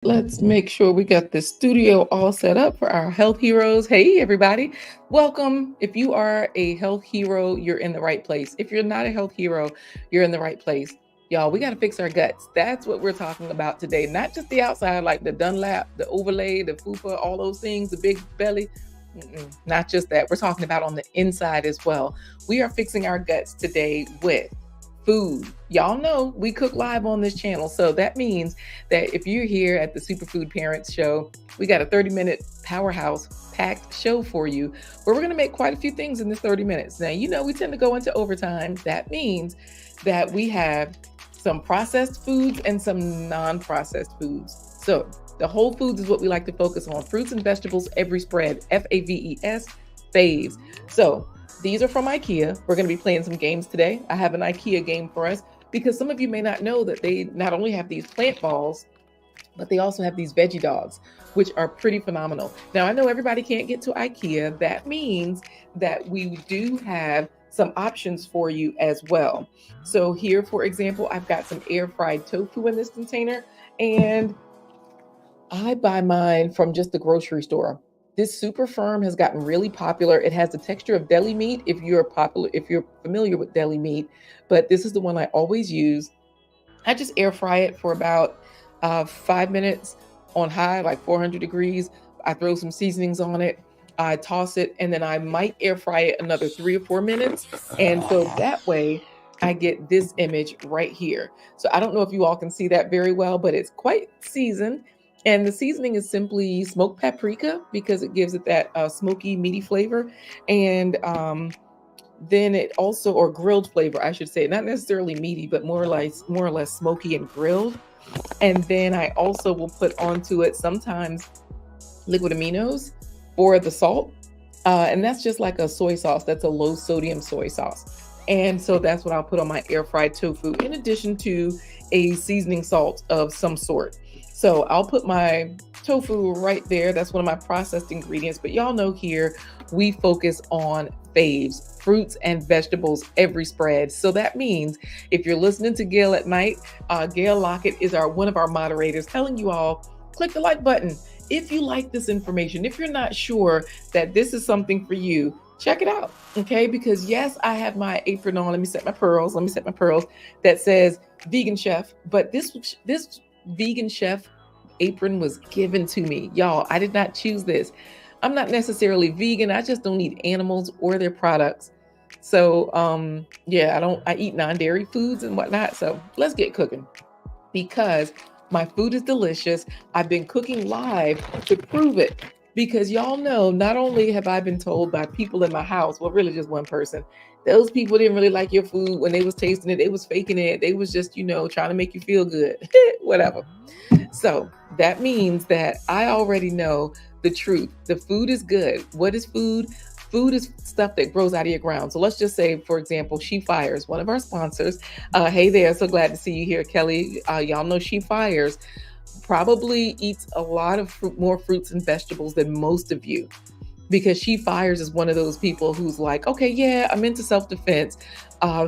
Let's make sure we got the studio all set up for our health heroes. Hey, everybody. Welcome. If you are a health hero, you're in the right place. If you're not a health hero, you're in the right place. Y'all, we got to fix our guts. That's what we're talking about today. Not just the outside, like the Dunlap, the overlay, the fupa, all those things, the big belly. Not just that. We're talking about on the inside as well. We are fixing our guts today with food. Y'all know we cook live on this channel. So that means that if you're here at the Superfood Parents Show, we got a 30-minute powerhouse packed show for you where we're going to make quite a few things in this 30 minutes. Now, we tend to go into overtime. That means that we have some processed foods and some non-processed foods. So the whole foods is what we like to focus on. Fruits and vegetables, every spread, FAVES, faves. So these are from Ikea. We're going to be playing some games today. I have an Ikea game for us because some of you may not know that they not only have these plant balls, but they also have these veggie dogs, which are pretty phenomenal. Now, I know everybody can't get to Ikea. That means that we do have some options for you as well. So here, for example, I've got some air fried tofu in this container, and I buy mine from just the grocery store. This super firm has gotten really popular. It has the texture of deli meat if you're familiar with deli meat, but this is the one I always use. I just air fry it for about 5 minutes on high, like 400 degrees. I throw some seasonings on it. I toss it, and then I might air fry it another 3 or 4 minutes. And so that way I get this image right here. So I don't know if you all can see that very well, but it's quite seasoned. And the seasoning is simply smoked paprika because it gives it that smoky, meaty flavor. And then it also, or grilled flavor, I should say, not necessarily meaty, but more or less smoky and grilled. And then I also will put onto it sometimes liquid aminos for the salt. And that's just like a soy sauce. That's a low sodium soy sauce. And so that's what I'll put on my air fried tofu in addition to a seasoning salt of some sort. So I'll put my tofu right there. That's one of my processed ingredients. But y'all know here we focus on faves, fruits and vegetables, every spread. So that means if you're listening to Gail at night, Gail Lockett is one of our moderators telling you all, click the like button. If you like this information, if you're not sure that this is something for you, check it out. Okay. Because yes, I have my apron on. Let me set my pearls. That says vegan chef. But this vegan chef apron was given to me. Y'all, I did not choose this. I'm not necessarily vegan. I just don't eat animals or their products. So, I eat non-dairy foods and whatnot. So let's get cooking because my food is delicious. I've been cooking live to prove it because y'all know, not only have I been told by people in my house, well, really just one person, those people didn't really like your food when they was tasting it. They was faking it. They was just, trying to make you feel good, whatever. So that means that I already know the truth. The food is good. What is food? Food is stuff that grows out of your ground. So let's just say, for example, She Fires, one of our sponsors. Hey there, so glad to see you here, Kelly. Y'all know She Fires probably eats a lot of more fruits and vegetables than most of you, because She Fires is one of those people who's like, okay, yeah, I'm into self-defense.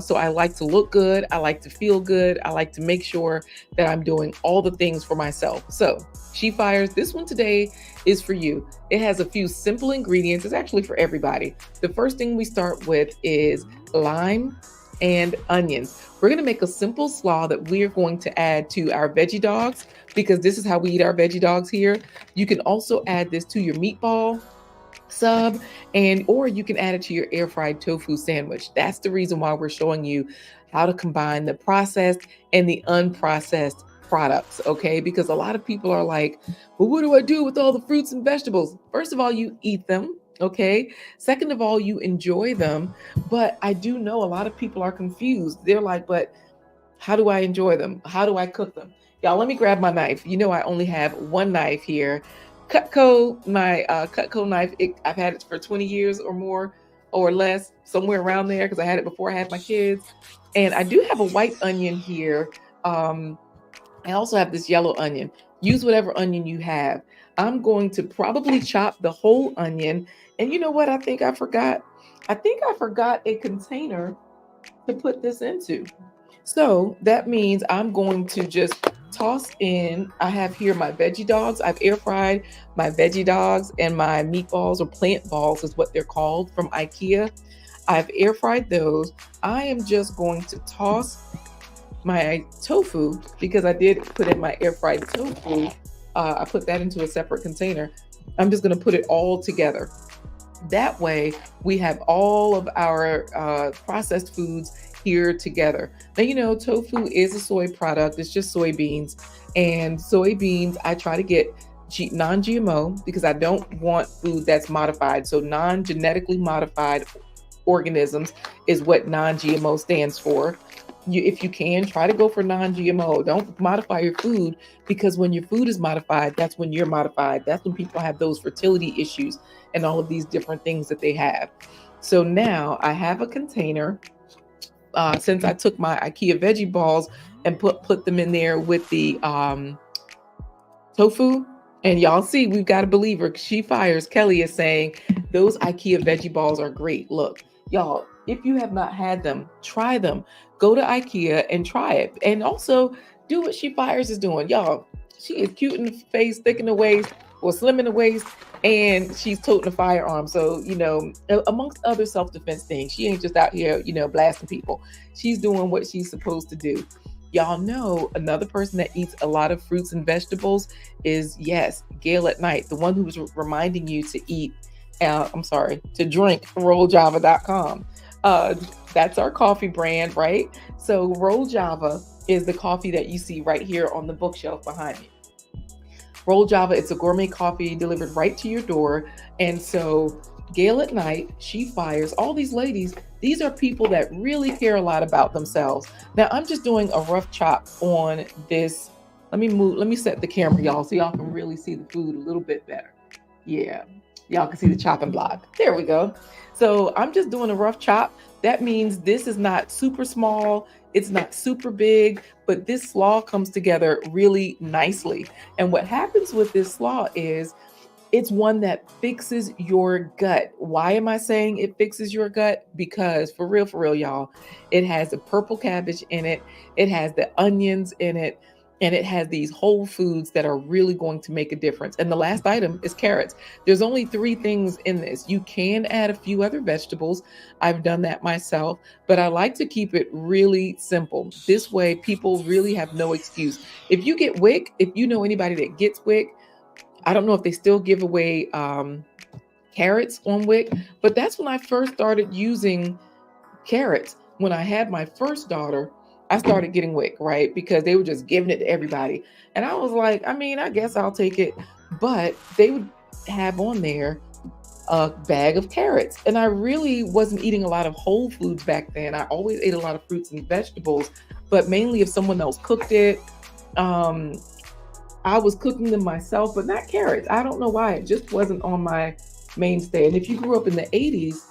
So I like to look good. I like to feel good. I like to make sure that I'm doing all the things for myself. So She Fires, this one today is for you. It has a few simple ingredients. It's actually for everybody. The first thing we start with is lime and onions. We're going to make a simple slaw that we're going to add to our veggie dogs because this is how we eat our veggie dogs here. You can also add this to your meatball sub, or you can add it to your air fried tofu sandwich. That's the reason why we're showing you how to combine the processed and the unprocessed products, okay? Because a lot of people are like, well, what do I do with all the fruits and vegetables? First of all, you eat them, okay? Second of all, you enjoy them. But I do know a lot of people are confused. They're like, but how do I enjoy them? How do I cook them? Y'all, let me grab my knife. I only have one knife here. My Cutco knife, I've had it for 20 years or more or less, somewhere around there, because I had it before I had my kids. And I do have a white onion here. I also have this yellow onion. Use whatever onion you have. I'm going to probably chop the whole onion. And you know what? I think I forgot a container to put this into. So that means I'm going to just toss in, I have here my veggie dogs. I've air fried my veggie dogs and my meatballs, or plant balls is what they're called, from Ikea. I've air fried those. I am just going to toss my tofu, because I did put in my air fried tofu. I put that into a separate container. I'm just going to put it all together. That way, we have all of our processed foods here together. Now, tofu is a soy product. It's just soybeans. And soybeans, I try to get non-GMO, because I don't want food that's modified. So non-genetically modified organisms is what non-GMO stands for. If you can, try to go for non-GMO. Don't modify your food, because when your food is modified, that's when you're modified. That's when people have those fertility issues and all of these different things that they have. So now I have a container. Since I took my Ikea veggie balls and put them in there with the tofu, and y'all see, we've got a believer. She fires. Kelly is saying those Ikea veggie balls are great. Look, y'all, if you have not had them, try them. Go to Ikea and try it. And also do what She Fires is doing. Y'all, she is cute in the face, thick in the waist, or slim in the waist, and she's toting a firearm. So, amongst other self-defense things, she ain't just out here, blasting people. She's doing what she's supposed to do. Y'all know another person that eats a lot of fruits and vegetables is, yes, Gail at Night, the one who was reminding you to drink rolljava.com. That's our coffee brand, right? So Roll Java is the coffee that you see right here on the bookshelf behind me. Roll Java, it's a gourmet coffee delivered right to your door. And so Gail at Night, She Fires, all these ladies, these are people that really care a lot about themselves. Now I'm just doing a rough chop on this. Let me set the camera, y'all, so y'all can really see the food a little bit better. Yeah, y'all can see the chopping block. There we go. So I'm just doing a rough chop. That means this is not super small. It's not super big, but this slaw comes together really nicely. And what happens with this slaw is it's one that fixes your gut. Why am I saying it fixes your gut? Because for real, y'all, it has the purple cabbage in it. It has the onions in it. And it has these whole foods that are really going to make a difference. And the last item is carrots. There's only 3 things in this. You can add a few other vegetables. I've done that myself, but I like to keep it really simple. This way, people really have no excuse. If you get WIC, if you know anybody that gets WIC, I don't know if they still give away carrots on WIC, but that's when I first started using carrots. When I had my first daughter, I started getting WIC, right? Because they were just giving it to everybody. And I was like, I guess I'll take it. But they would have on there a bag of carrots. And I really wasn't eating a lot of whole foods back then. I always ate a lot of fruits and vegetables, but mainly if someone else cooked it. I was cooking them myself, but not carrots. I don't know why. It just wasn't on my mainstay. And if you grew up in the 80s,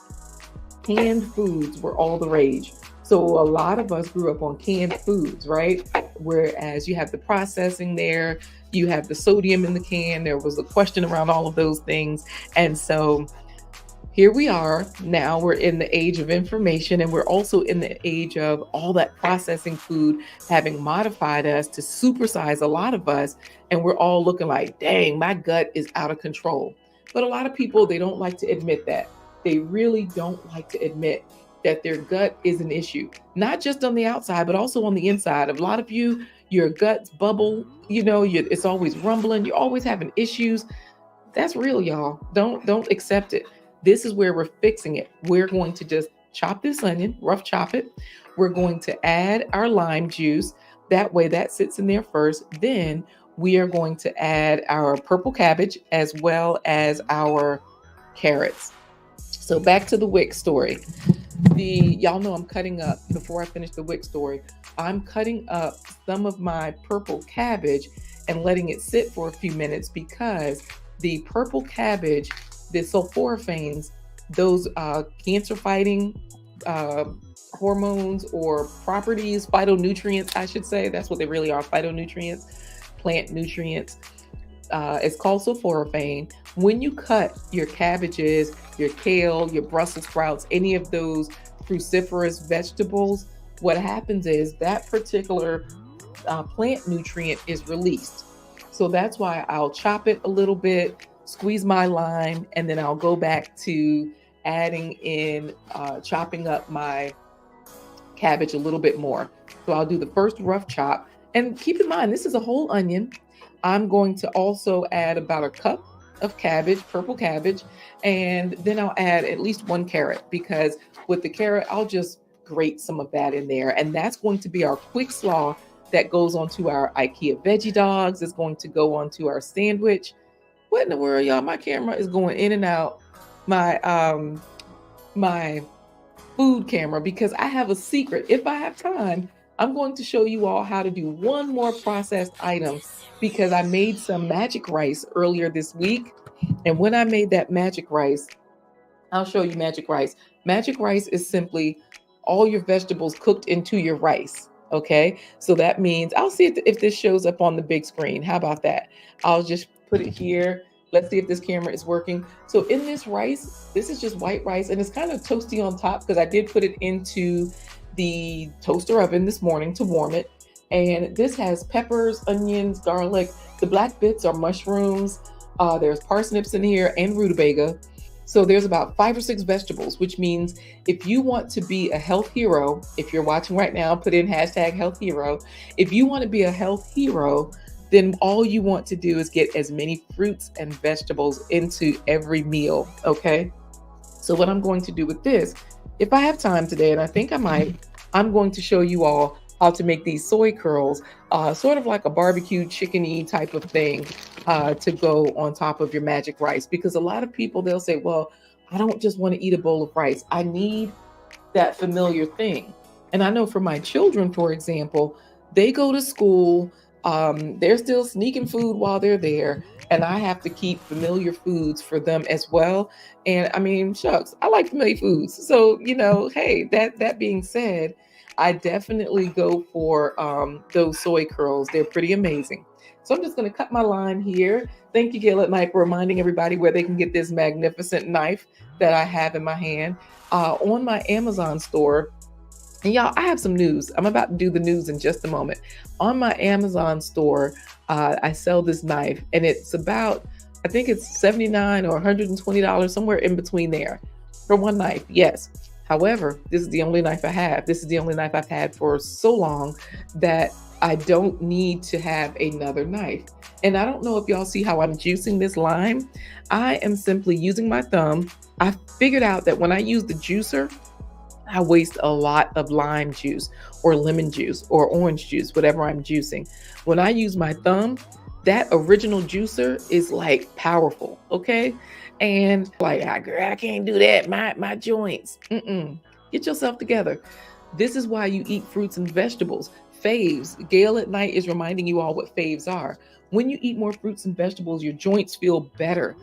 canned foods were all the rage. So a lot of us grew up on canned foods, right? Whereas you have the processing there, you have the sodium in the can. There was a question around all of those things. And so here we are. Now we're in the age of information, and we're also in the age of all that processing food having modified us to supersize a lot of us. And we're all looking like, dang, my gut is out of control. But a lot of people, they don't like to admit that. They really don't like to admit that their gut is an issue, not just on the outside, but also on the inside. A lot of you, your guts bubble, it's always rumbling. You're always having issues. That's real, y'all. Don't accept it. This is where we're fixing it. We're going to just chop this onion, rough chop it. We're going to add our lime juice. That way that sits in there first. Then we are going to add our purple cabbage as well as our carrots. So back to the WIC story. Y'all know I'm cutting up, before I finish the WIC story, I'm cutting up some of my purple cabbage and letting it sit for a few minutes, because the purple cabbage, the sulforaphanes, those cancer-fighting hormones or properties, phytonutrients, I should say, that's what they really are, phytonutrients, plant nutrients. It's called sulforaphane. When you cut your cabbages, your kale, your Brussels sprouts, any of those cruciferous vegetables, what happens is that particular plant nutrient is released. So that's why I'll chop it a little bit, squeeze my lime, and then I'll go back to adding in, chopping up my cabbage a little bit more. So I'll do the first rough chop. And keep in mind, this is a whole onion. I'm going to also add about a cup of cabbage, purple cabbage, and then I'll add at least one carrot, because with the carrot, I'll just grate some of that in there. And that's going to be our quick slaw that goes onto our Ikea veggie dogs. It's going to go onto our sandwich. What in the world, y'all? My camera is going in and out. My food camera, because I have a secret. If I have time, I'm going to show you all how to do one more processed item, because I made some magic rice earlier this week. And when I made that magic rice, I'll show you magic rice. Magic rice is simply all your vegetables cooked into your rice. Okay. So that means I'll see if this shows up on the big screen. How about that? I'll just put it here. Let's see if this camera is working. So in this rice, this is just white rice, and it's kind of toasty on top because I did put it into the toaster oven this morning to warm it. And this has peppers, onions, garlic. The black bits are mushrooms. There's parsnips in here and rutabaga. So there's about 5 or 6 vegetables, which means if you want to be a health hero, if you're watching right now, put in hashtag health hero. If you want to be a health hero, then all you want to do is get as many fruits and vegetables into every meal, okay? So what I'm going to do with this, if I have time today, and I think I might, I'm going to show you all how to make these soy curls, sort of like a barbecue chicken-y type of thing, to go on top of your magic rice. Because a lot of people, they'll say, well, I don't just want to eat a bowl of rice. I need that familiar thing. And I know for my children, for example, they go to school, they're still sneaking food while they're there, and I have to keep familiar foods for them as well. And I mean, shucks, I like familiar foods. So, hey, that being said, I definitely go for those soy curls. They're pretty amazing. So I'm just going to cut my line here. Thank you, Gail at Night, for reminding everybody where they can get this magnificent knife that I have in my hand. On my Amazon store, and y'all, I have some news. I'm about to do the news in just a moment. On my Amazon store, I sell this knife, and it's about, I think it's $79 or $120, somewhere in between there for one knife. Yes. However, this is the only knife I have. This is the only knife I've had for so long that I don't need to have another knife. And I don't know if y'all see how I'm juicing this lime. I am simply using my thumb. I figured out that when I use the juicer, I waste a lot of lime juice or lemon juice or orange juice, whatever I'm juicing. When I use my thumb, that original juicer is like powerful, okay? And like, girl, I can't do that. My joints. Get yourself together. This is why you eat fruits and vegetables. Faves. Gail at Night is reminding you all what faves are. When you eat more fruits and vegetables, your joints feel better.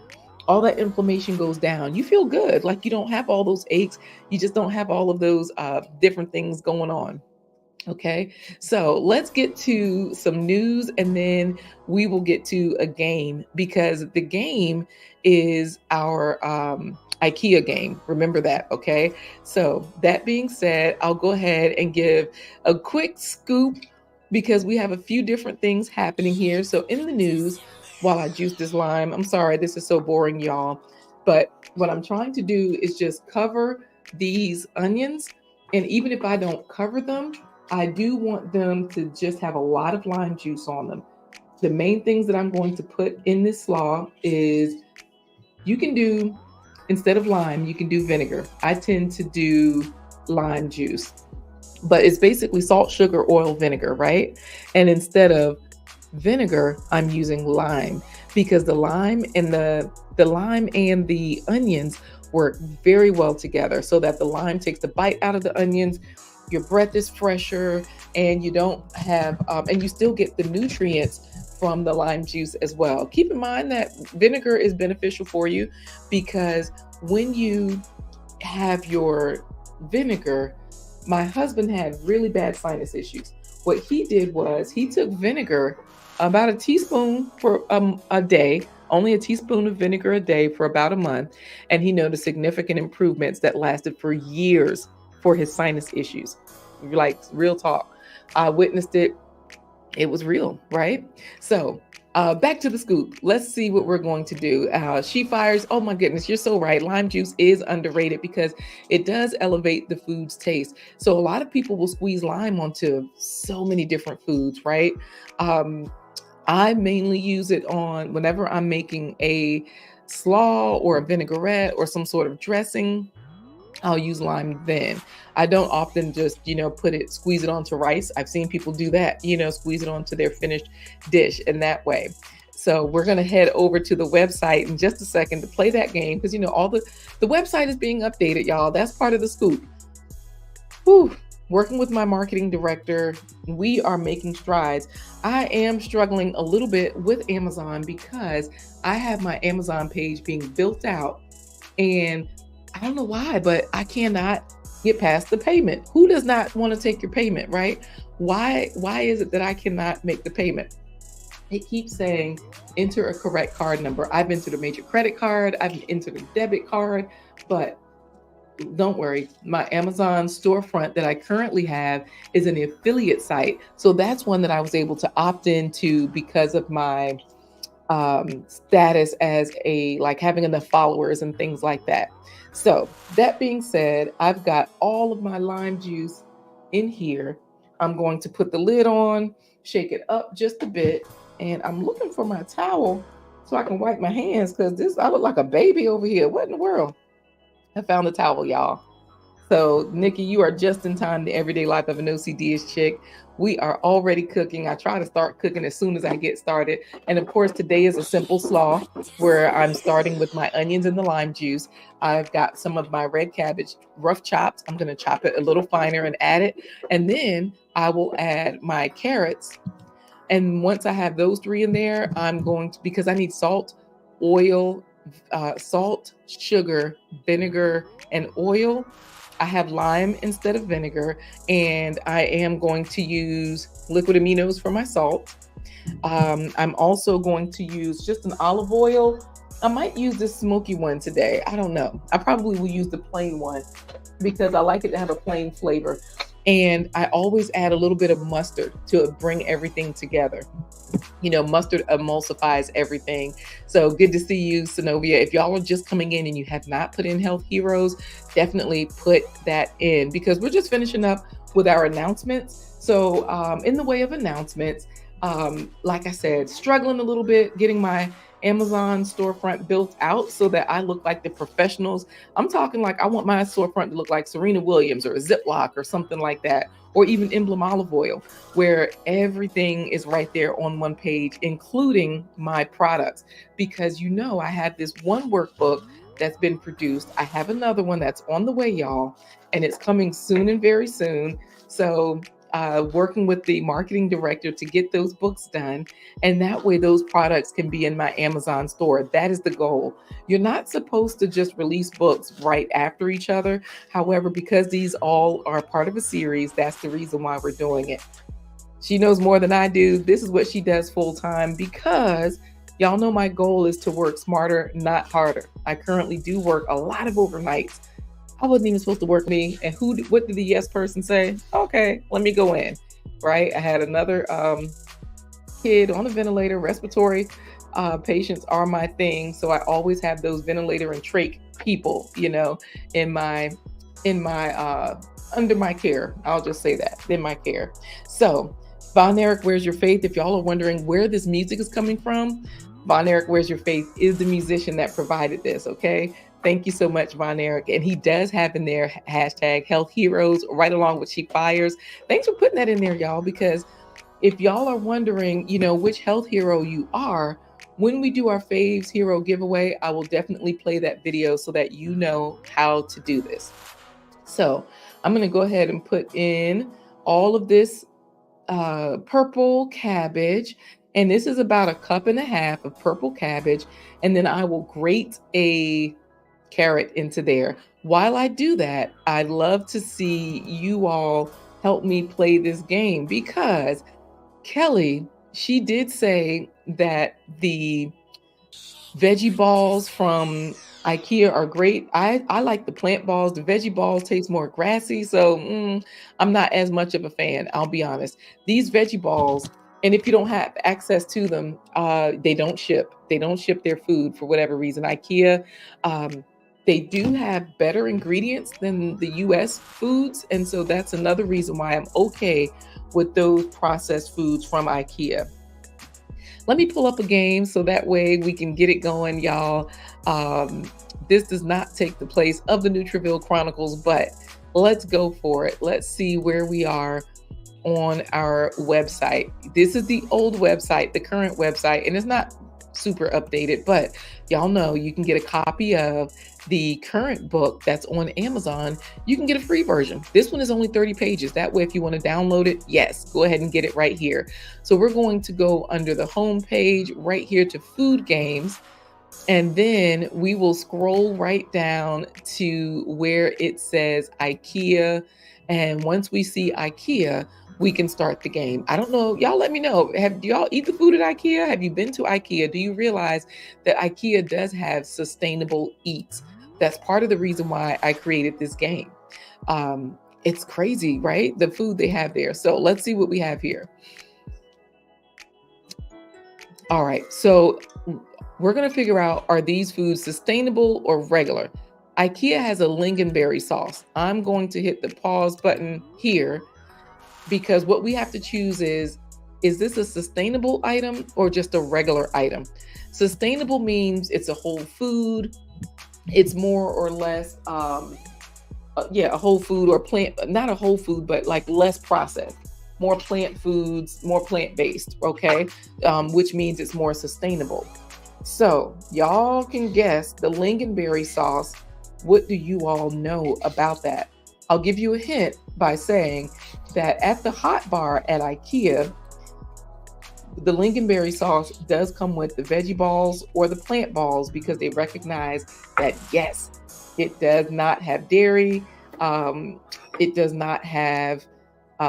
All that inflammation goes down. You feel good. Like you don't have all those aches. You just don't have all of those different things going on. Okay, so let's get to some news, and then we will get to a game, because the game is our Ikea game. Remember that, okay? So that being said, I'll go ahead and give a quick scoop, because we have a few different things happening here. So in the news, while I juice this lime, I'm sorry, this is so boring, y'all, but what I'm trying to do is just cover these onions. And even if I don't cover them, I do want them to just have a lot of lime juice on them. The main things that I'm going to put in this slaw is, you can do, instead of lime, you can do vinegar. I tend to do lime juice, but it's basically salt, sugar, oil, vinegar, right? And instead of vinegar, I'm using lime, because the lime and the onions work very well together, so that the lime takes the bite out of the onions. Your breath is fresher, and you don't have, and you still get the nutrients from the lime juice as well. Keep in mind that vinegar is beneficial for you, because when you have your vinegar, my husband had really bad sinus issues. What he did was he took vinegar, about a teaspoon for a day, only a teaspoon of vinegar a day for about a month, and he noticed significant improvements that lasted for years for his sinus issues. Like, real talk. I witnessed it, It was real, right? So back to the scoop. Let's see what we're going to do. She fires. Oh my goodness, you're so right. Lime juice is underrated because it does elevate the food's taste. So a lot of people will squeeze lime onto so many different foods, right? Um, I mainly use it on whenever I'm making a slaw or a vinaigrette or some sort of dressing. I'll use lime then. I don't often just, squeeze it onto rice. I've seen people do that, squeeze it onto their finished dish in that way. So we're going to head over to the website in just a second to play that game because, all the website is being updated, y'all. That's part of the scoop. Whew. Working with my marketing director, we are making strides. I am struggling a little bit with Amazon because I have my Amazon page being built out and I don't know why, but I cannot get past the payment. Who does not want to take your payment, right? Why is it that I cannot make the payment? It keeps saying enter a correct card number. I've entered a major credit card, I've entered a debit card, but don't worry, my Amazon storefront that I currently have is an affiliate site. So that's one that I was able to opt into because of my status as like having enough followers and things like that. So that being said, I've got all of my lime juice in here. I'm going to put the lid on, shake it up just a bit, and I'm looking for my towel so I can wipe my hands because I look like a baby over here. What in the world? I found the towel, y'all. So, Nikki, you are just in time. The everyday life of an OCD-ish chick. We are already cooking. I try to start cooking as soon as I get started. And of course, today is a simple slaw where I'm starting with my onions and the lime juice. I've got some of my red cabbage rough chopped. I'm going to chop it a little finer and add it. And then I will add my carrots. And once I have those three in there, I'm going to, because I need salt, oil, salt, sugar, vinegar, and oil. I have lime instead of vinegar, and I am going to use liquid aminos for my salt. I'm also going to use just an olive oil. I might use this smoky one today. I don't know. I probably will use the plain one because I like it to have a plain flavor. And I always add a little bit of mustard to bring everything together. Mustard emulsifies everything. So good to see you, Synovia. If y'all are just coming in and you have not put in Health Heroes, definitely put that in because we're just finishing up with our announcements. So in the way of announcements, like I said, struggling a little bit getting my Amazon storefront built out so that I look like the professionals. I'm talking like I want my storefront to look like Serena Williams or a Ziploc or something like that, or even Emblem Olive Oil, where everything is right there on one page, including my products. Because I have this one workbook that's been produced. I have another one that's on the way, y'all, and it's coming soon and very soon. So working with the marketing director to get those books done. And that way those products can be in my Amazon store. That is the goal. You're not supposed to just release books right after each other. However, because these all are part of a series, that's the reason why we're doing it. She knows more than I do. This is what she does full time because y'all know my goal is to work smarter, not harder. I currently do work a lot of overnights. I wasn't even supposed to work me. And what did the yes person say? Okay, let me go in, right? I had another kid on a ventilator. Respiratory patients are my thing. So I always have those ventilator and trach people, in my under my care. I'll just say that, in my care. So Von Erich, Where's Your Faith? If y'all are wondering where this music is coming from, Von Erich, Where's Your Faith is the musician that provided this, okay? Thank you so much, Von Erich. And he does have in there hashtag Health Heroes right along with She Fires. Thanks for putting that in there, y'all, because if y'all are wondering, which health hero you are, when we do our Faves Hero giveaway, I will definitely play that video so that you know how to do this. So I'm going to go ahead and put in all of this purple cabbage. And this is about 1.5 cups of purple cabbage. And then I will grate a carrot into there. While I do that, I'd love to see you all help me play this game because Kelly, she did say that the veggie balls from Ikea are great. I like the plant balls. The veggie balls taste more grassy, so I'm not as much of a fan. I'll be honest. These veggie balls And if you don't have access to them, they don't ship. They don't ship their food for whatever reason. IKEA, um, they do have better ingredients than the US foods. And so that's another reason why I'm okay with those processed foods from IKEA. Let me pull up a game so that way we can get it going, y'all. This does not take the place of the Nutriville Chronicles, but let's go for it. Let's see where we are on our website. This is the old website, the current website, and it's not super updated, but y'all know you can get a copy of the current book that's on Amazon. You can get a free version. This one is only 30 pages. That way, if you want to download it, yes, go ahead and get it right here. So we're going to go under the home page right here to food games. And then we will scroll right down to where it says IKEA. And once we see IKEA, we can start the game. I don't know. Y'all let me know. Do y'all eat the food at IKEA? Have you been to IKEA? Do you realize that IKEA does have sustainable eats? That's part of the reason why I created this game. It's crazy, right? The food they have there. So let's see what we have here. All right. So we're going to figure out, are these foods sustainable or regular? IKEA has a lingonberry sauce. I'm going to hit the pause button here because what we have to choose is this a sustainable item or just a regular item? Sustainable means it's a whole food. It's more or less, a whole food or plant, not a whole food, but like less processed. More plant foods, more plant-based, okay? Which means it's more sustainable. So y'all can guess the lingonberry sauce. What do you all know about that? I'll give you a hint by saying that at the hot bar at IKEA, the lingonberry sauce does come with the veggie balls or the plant balls because they recognize that, yes, it does not have dairy. It does not have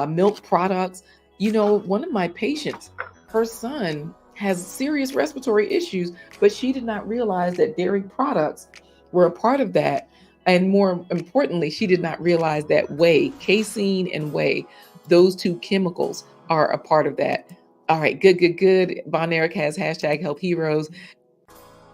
milk products. You know, one of my patients, her son has serious respiratory issues, but she did not realize that dairy products were a part of that. And more importantly, she did not realize that whey, casein and whey, those two chemicals are a part of that. All right, good. Von Eric has hashtag Health Heroes.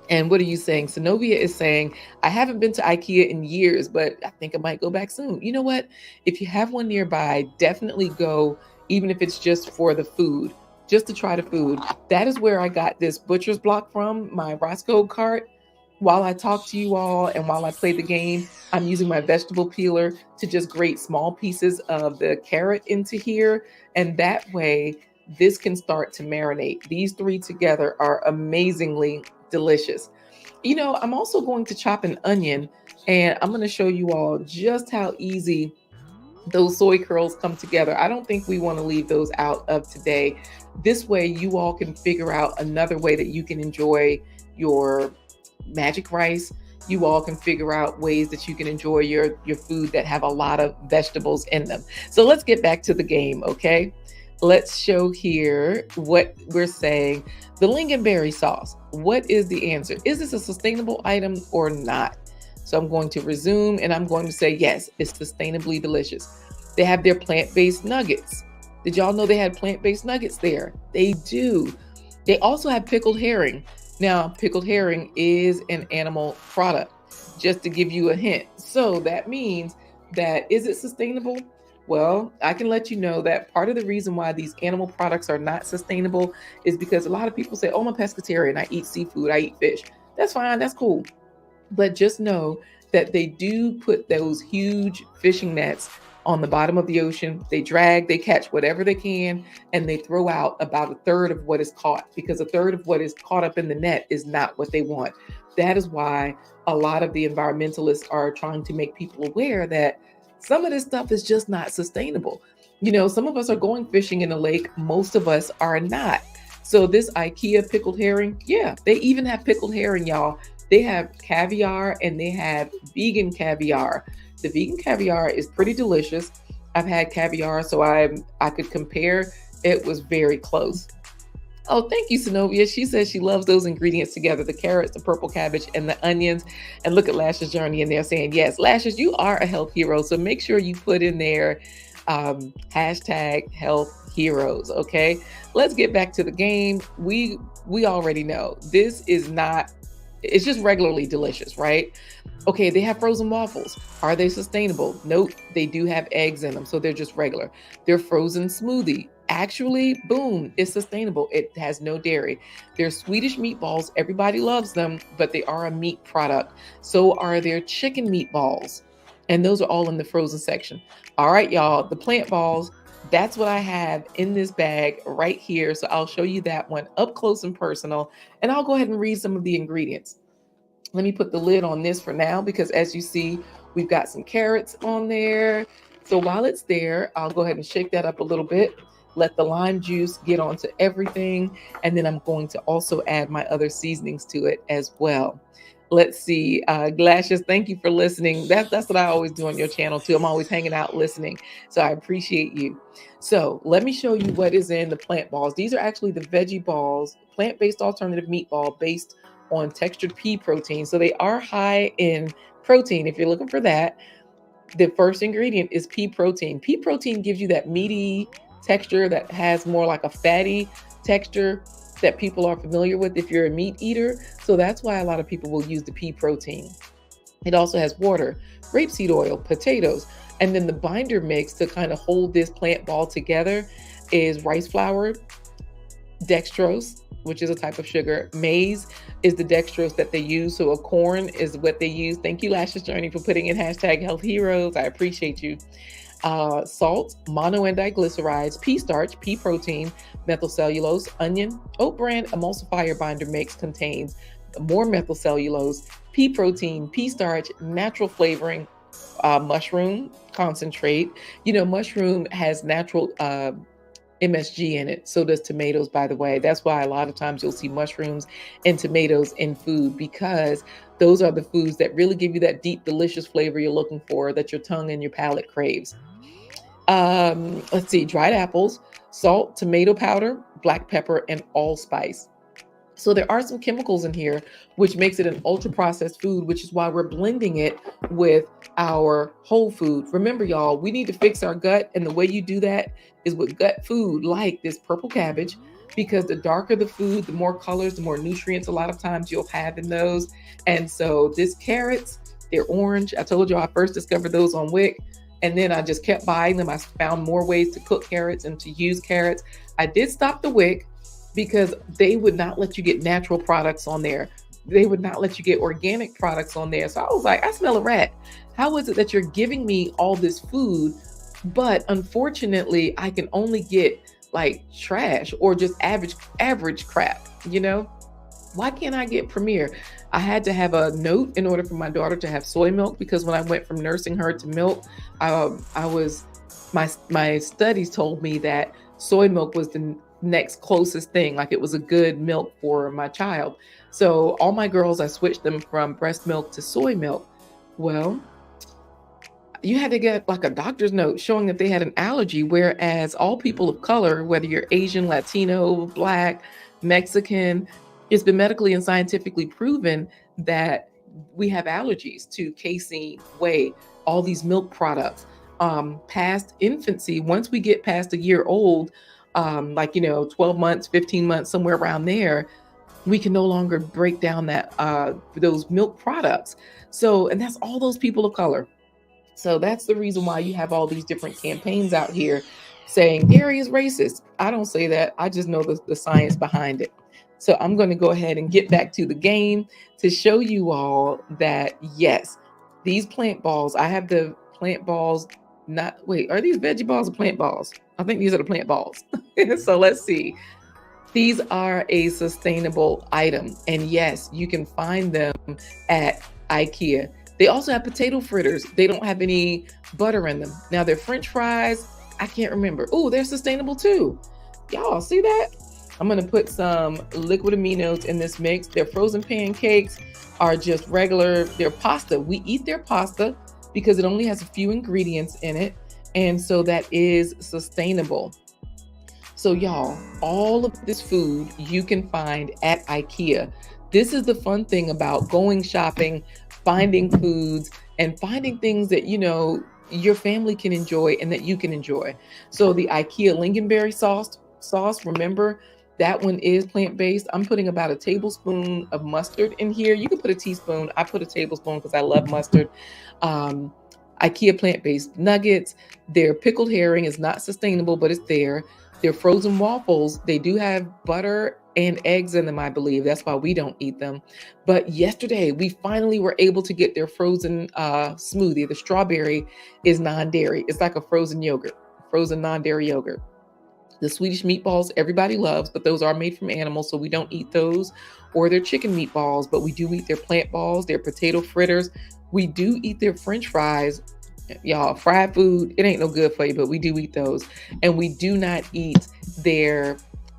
And what are you saying? Synovia is saying, I haven't been to IKEA in years, but I think I might go back soon. You know what? If you have one nearby, definitely go, even if it's just for the food, just to try the food. That is where I got this butcher's block from, my Roscoe cart. While I talk to you all and while I play the game, I'm using my vegetable peeler to just grate small pieces of the carrot into here. And that way, this can start to marinate. These three together are amazingly delicious. You know, I'm also going to chop an onion and I'm going to show you all just how easy those soy curls come together. I don't think we want to leave those out of today. This way you all can figure out another way that you can enjoy your magic rice. You all can figure out ways that you can enjoy your food that have a lot of vegetables in them. So let's get back to the game, okay? Let's show here what we're saying. The lingonberry sauce. What is the answer? Is this a sustainable item or not? So I'm going to resume and I'm going to say, yes, it's sustainably delicious. They have their plant-based nuggets. Did y'all know they had plant-based nuggets there? They do. They also have pickled herring. Now, pickled herring is an animal product, just to give you a hint. So that means that, is it sustainable? Well, I can let you know that part of the reason why these animal products are not sustainable is because a lot of people say, oh, I'm a pescatarian. I eat seafood. I eat fish. That's fine. That's cool. But just know that they do put those huge fishing nets on the bottom of the ocean. They drag, they catch whatever they can, and they throw out about a third of what is caught, because a third of what is caught up in the net is not what they want. That is why a lot of the environmentalists are trying to make people aware that some of this stuff is just not sustainable. You know, some of us are going fishing in the lake. Most of us are not. So this IKEA pickled herring, yeah, they even have pickled herring, y'all. They have caviar and they have vegan caviar. The vegan caviar is pretty delicious. I've had caviar, so I could compare. It was very close. Oh, thank you, Synovia. She says she loves those ingredients together, the carrots, the purple cabbage, and the onions. And look at Lash's journey in there saying, yes, Lashes, you are a health hero. So make sure you put in there hashtag health heroes. Okay, let's get back to the game. We already know this is not, it's just regularly delicious, right? Okay, they have frozen waffles. Are they sustainable? Nope, they do have eggs in them, so they're just regular. Their frozen smoothie. Actually, boom, it's sustainable. It has no dairy. They're Swedish meatballs. Everybody loves them, but they are a meat product. So are their chicken meatballs. And those are all in the frozen section. All right, y'all, the plant balls, that's what I have in this bag right here. So I'll show you that one up close and personal. And I'll go ahead and read some of the ingredients. Let me put the lid on this for now, because as you see, we've got some carrots on there. So while it's there, I'll go ahead and shake that up a little bit, let the lime juice get onto everything. And then I'm going to also add my other seasonings to it as well. Let's see. Glacius, thank you for listening. That's what I always do on your channel too. I'm always hanging out listening. So I appreciate you. So let me show you what is in the plant balls. These are actually the veggie balls, plant-based alternative meatball based on textured pea protein. So they are high in protein. If you're looking for that, the first ingredient is pea protein. Pea protein gives you that meaty texture that has more like a fatty texture that people are familiar with if you're a meat eater. So that's why a lot of people will use the pea protein. It also has water, rapeseed oil, potatoes, and then the binder mix to kind of hold this plant ball together is rice flour, dextrose, which is a type of sugar. Maize is the dextrose that they use. So a corn is what they use. Thank you, Lashes Journey, for putting in hashtag health heroes. I appreciate you. Salt, mono and diglycerides, pea starch, pea protein, methylcellulose, onion, oat bran emulsifier binder mix contains more methylcellulose, pea protein, pea starch, natural flavoring, mushroom concentrate. You know, mushroom has natural MSG in it. So does tomatoes, by the way. That's why a lot of times you'll see mushrooms and tomatoes in food, because those are the foods that really give you that deep, delicious flavor you're looking for, that your tongue and your palate craves. Let's see, dried apples, salt, tomato powder, black pepper, and allspice. So there are some chemicals in here, which makes it an ultra processed food, which is why we're blending it with our whole food. Remember, y'all, we need to fix our gut. And the way you do that is with gut food like this purple cabbage, because the darker the food, the more colors, the more nutrients a lot of times you'll have in those. And so this carrots, they're orange. I told you I first discovered those on Wick. And then I just kept buying them. I found more ways to cook carrots and to use carrots. I did stop the Wick because they would not let you get natural products on there. They would not let you get organic products on there. So I was like, I smell a rat. How is it that you're giving me all this food, but unfortunately I can only get like trash or just average crap, you know? Why can't I get Premier? I had to have a note in order for my daughter to have soy milk, because when I went from nursing her to milk, my studies told me that soy milk was the next closest thing. Like, it was a good milk for my child. So all my girls, I switched them from breast milk to soy milk. Well, you had to get like a doctor's note showing that they had an allergy, whereas all people of color, whether you're Asian, Latino, Black, Mexican, it's been medically and scientifically proven that we have allergies to casein, whey, all these milk products. Past infancy, once we get past a year old, 12 months, 15 months, somewhere around there, we can no longer break down those milk products. So, and that's all those people of color. So that's the reason why you have all these different campaigns out here saying dairy is racist. I don't say that. I just know the science behind it. So I'm going to go ahead and get back to the game to show you all that, yes, these plant balls, I have the plant balls, are these veggie balls or plant balls? I think these are the plant balls. So let's see. These are a sustainable item. And yes, you can find them at Ikea. They also have potato fritters. They don't have any butter in them. Now their French fries, I can't remember. Oh, they're sustainable too. Y'all see that? I'm going to put some liquid aminos in this mix. Their frozen pancakes are just regular. Their pasta, we eat their pasta because it only has a few ingredients in it. And so that is sustainable. So y'all, all of this food you can find at Ikea. This is the fun thing about going shopping, finding foods, and finding things that, your family can enjoy and that you can enjoy. So the Ikea lingonberry sauce, remember that one is plant-based. I'm putting about a tablespoon of mustard in here. You can put a teaspoon. I put a tablespoon because I love mustard. Um, Ikea plant-based nuggets. Their pickled herring is not sustainable, but it's there. Their frozen waffles, they do have butter and eggs in them, I believe. That's why we don't eat them. But yesterday, we finally were able to get their frozen smoothie. The strawberry is non-dairy. It's like a frozen yogurt, frozen non-dairy yogurt. The Swedish meatballs everybody loves, but those are made from animals, so we don't eat those. Or their chicken meatballs, but we do eat their plant balls, their potato fritters. We do eat their French fries. Y'all, fried food, it ain't no good for you, but we do eat those. And we do not eat their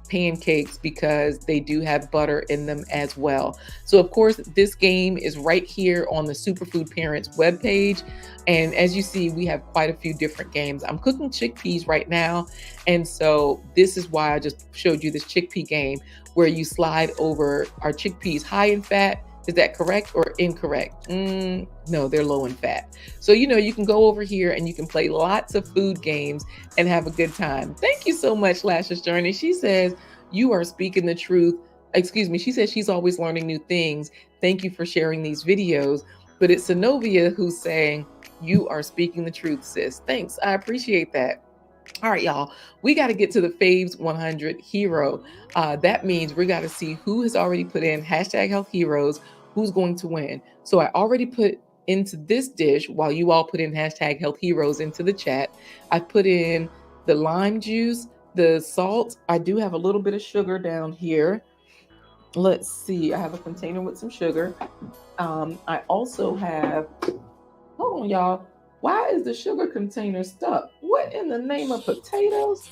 pancakes because they do have butter in them as well. So of course, this game is right here on the Superfood Parents webpage. And as you see, we have quite a few different games. I'm cooking chickpeas right now. And so this is why I just showed you this chickpea game where you slide over our chickpeas high in fat. Is that correct or incorrect? No, they're low in fat. So, you can go over here and you can play lots of food games and have a good time. Thank you so much, Lashes Journey. She says, you are speaking the truth. Excuse me. She says she's always learning new things. Thank you for sharing these videos. But it's Zenovia who's saying, you are speaking the truth, sis. Thanks. I appreciate that. All right, y'all, we got to get to the Faves 100 hero. That means we got to see who has already put in hashtag health heroes, who's going to win. So I already put into this dish, while you all put in hashtag health heroes into the chat, I put in the lime juice, the salt. I do have a little bit of sugar down here. Let's see. I have a container with some sugar. I also have, hold on, y'all. Why is the sugar container stuck? What in the name of potatoes?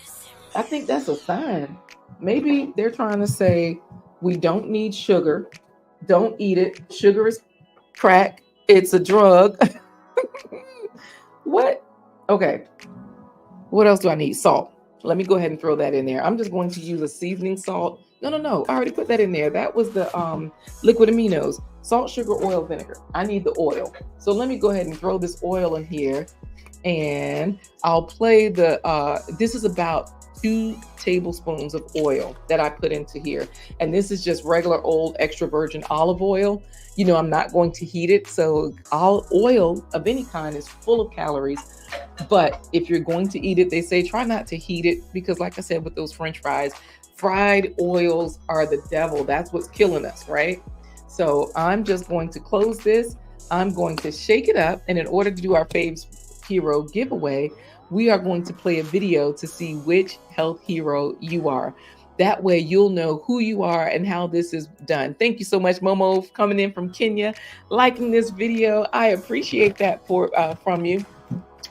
I think that's a sign. Maybe they're trying to say we don't need sugar. Don't eat it. Sugar is crack. It's a drug. What? Okay. What else do I need? Salt. Let me go ahead and throw that in there. I'm just going to use a seasoning salt. No. I already put that in there. That was the liquid aminos. Salt, sugar, oil, vinegar. I need the oil. So let me go ahead and throw this oil in here. And I'll play this is about 2 tablespoons of oil that I put into here. And this is just regular old extra virgin olive oil. I'm not going to heat it. So oil of any kind is full of calories. But if you're going to eat it, they say try not to heat it because like I said, with those French fries, fried oils are the devil. That's what's killing us, right? So I'm just going to close this. I'm going to shake it up. And in order to do our Faves Hero giveaway, we are going to play a video to see which health hero you are. That way you'll know who you are and how this is done. Thank you so much, Momo, for coming in from Kenya, liking this video. I appreciate that from you.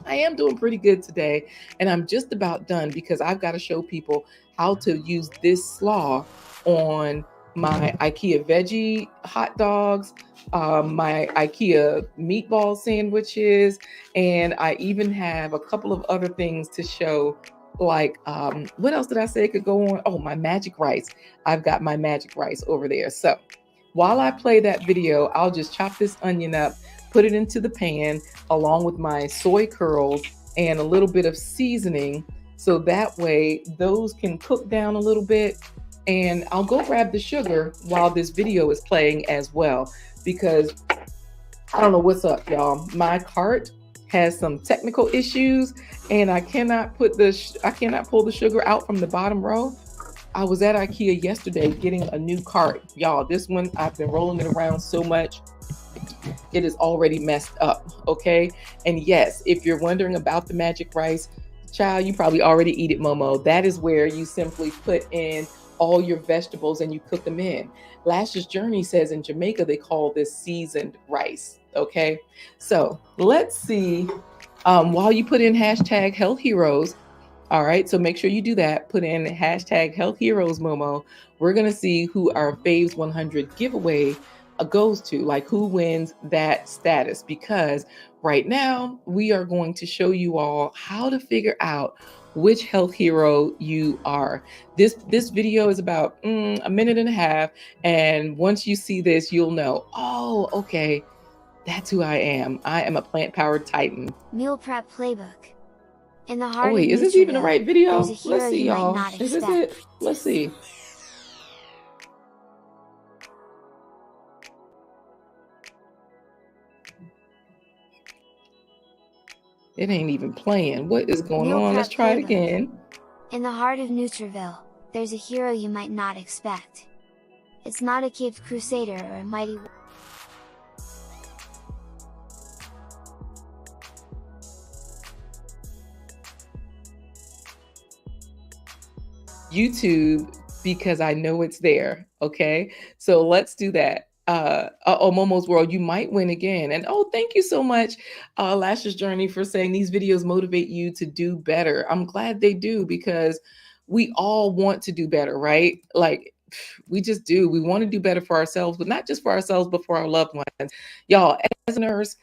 I am doing pretty good today, and I'm just about done because I've got to show people how to use this slaw on my Ikea veggie hot dogs, my Ikea meatball sandwiches, and I even have a couple of other things to show. Like, what else did I say could go on? Oh, my magic rice. I've got my magic rice over there. So while I play that video, I'll just chop this onion up, put it into the pan along with my soy curls and a little bit of seasoning. So that way those can cook down a little bit. And I'll go grab the sugar while this video is playing as well, because I don't know what's up, y'all. My cart has some technical issues and I cannot pull the sugar out from the bottom row. I was at Ikea yesterday getting a new cart. Y'all, this one, I've been rolling it around so much. It is already messed up, okay? And yes, if you're wondering about the magic rice, child, you probably already eat it, Momo. That is where you simply put in all your vegetables and you cook them in. Lash's Journey says in Jamaica, they call this seasoned rice, okay? So let's see, while you put in hashtag health heroes, all right, so make sure you do that. Put in hashtag health heroes, Momo. We're going to see who our Faves 100 giveaway goes to, like who wins that status, because right now we are going to show you all how to figure out which health hero you are. This video is about a minute and a half, and once you see this, you'll know, oh, okay, That's who I am. I am a plant-powered titan. Meal Prep Playbook. In the Oh heart of wait, is this even the Nutriville, right there's a video? Let's hero see, you might y'all. not Is this expect. it? Let's see. It ain't even playing. What is going Meal on? Let's Prep try it Playbook. again. In the heart of Nutriville, there's a hero you might not expect. It's not a caped crusader or a mighty YouTube, because I know it's there. Okay, so let's do that. Oh, Momo's World, you might win again. And oh, thank you so much, Lashes Journey, for saying these videos motivate you to do better. I'm glad they do, because we all want to do better, right? Like, we just do. We want to do better for ourselves, but not just for ourselves, but for our loved ones. Y'all, as a nurse,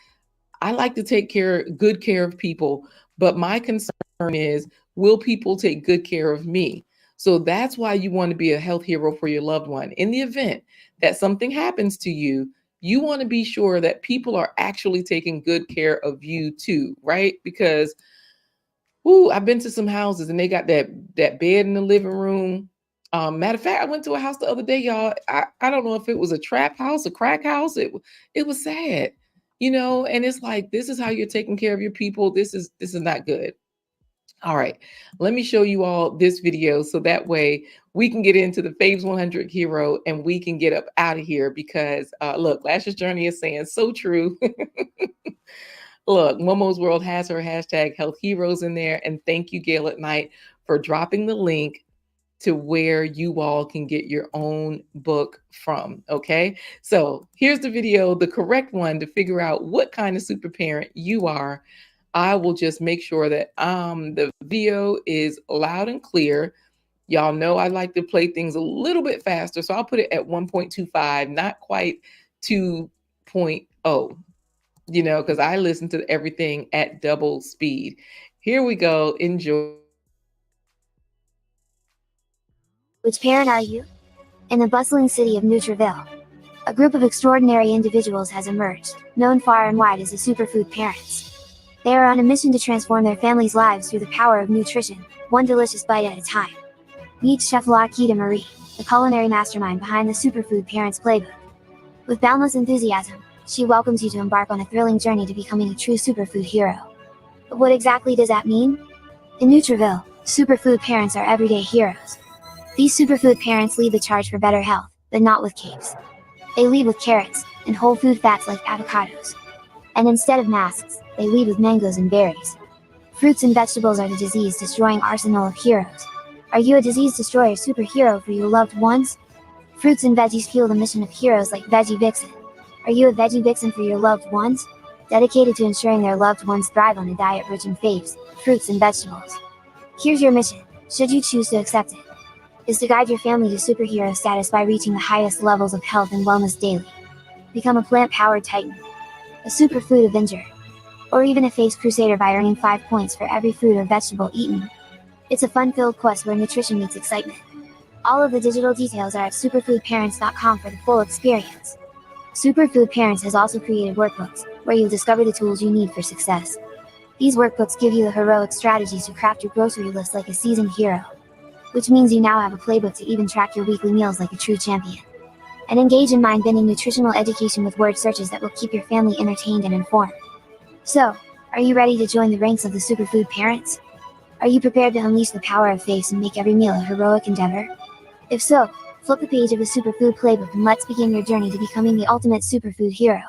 I like to take good care of people, but my concern is, will people take good care of me? So that's why you want to be a health hero for your loved one. In the event that something happens to you, you want to be sure that people are actually taking good care of you too, right? Because ooh, I've been to some houses and they got that bed in the living room. Matter of fact, I went to a house the other day, y'all. I don't know if it was a trap house, a crack house. It was sad, and it's like, this is how you're taking care of your people. This is not good. All right, let me show you all this video so that way we can get into the Faves 100 hero and we can get up out of here, because look, Lashes Journey is saying so true. Look, Momo's World has her hashtag health heroes in there. And thank you, Gail at Night, for dropping the link to where you all can get your own book from. Okay. So here's the video, the correct one to figure out what kind of super parent you are. I will just make sure that the video is loud and clear. Y'all know I like to play things a little bit faster. So I'll put it at 1.25, not quite 2.0, because I listen to everything at double speed. Here we go. Enjoy. Which parent are you? In the bustling city of Nutriville, a group of extraordinary individuals has emerged, known far and wide as the superfood parents. They are on a mission to transform their families' lives through the power of nutrition, one delicious bite at a time. Meet Chef LaQuita Marie, the culinary mastermind behind the Superfood Parents Playbook. With boundless enthusiasm, she welcomes you to embark on a thrilling journey to becoming a true superfood hero. But what exactly does that mean? In Nutriville, superfood parents are everyday heroes. These superfood parents lead the charge for better health, but not with capes. They lead with carrots, and whole food fats like avocados. And instead of masks, they lead with mangoes and berries. Fruits and vegetables are the disease-destroying arsenal of heroes. Are you a disease-destroyer superhero for your loved ones? Fruits and veggies fuel the mission of heroes like Veggie Vixen. Are you a Veggie Vixen for your loved ones? Dedicated to ensuring their loved ones thrive on a diet rich in faves, fruits and vegetables. Here's your mission, should you choose to accept it, is to guide your family to superhero status by reaching the highest levels of health and wellness daily. Become a plant-powered titan, a superfood avenger, or even a face crusader by earning 5 points for every fruit or vegetable eaten. It's a fun-filled quest where nutrition meets excitement. All of the digital details are at superfoodparents.com for the full experience. Superfood Parents has also created workbooks, where you'll discover the tools you need for success. These workbooks give you the heroic strategies to craft your grocery list like a seasoned hero. Which means you now have a playbook to even track your weekly meals like a true champion. And engage in mind-bending nutritional education with word searches that will keep your family entertained and informed. So, are you ready to join the ranks of the superfood parents? Are you prepared to unleash the power of faith and make every meal a heroic endeavor? If so, flip the page of the Superfood Playbook and let's begin your journey to becoming the ultimate superfood hero.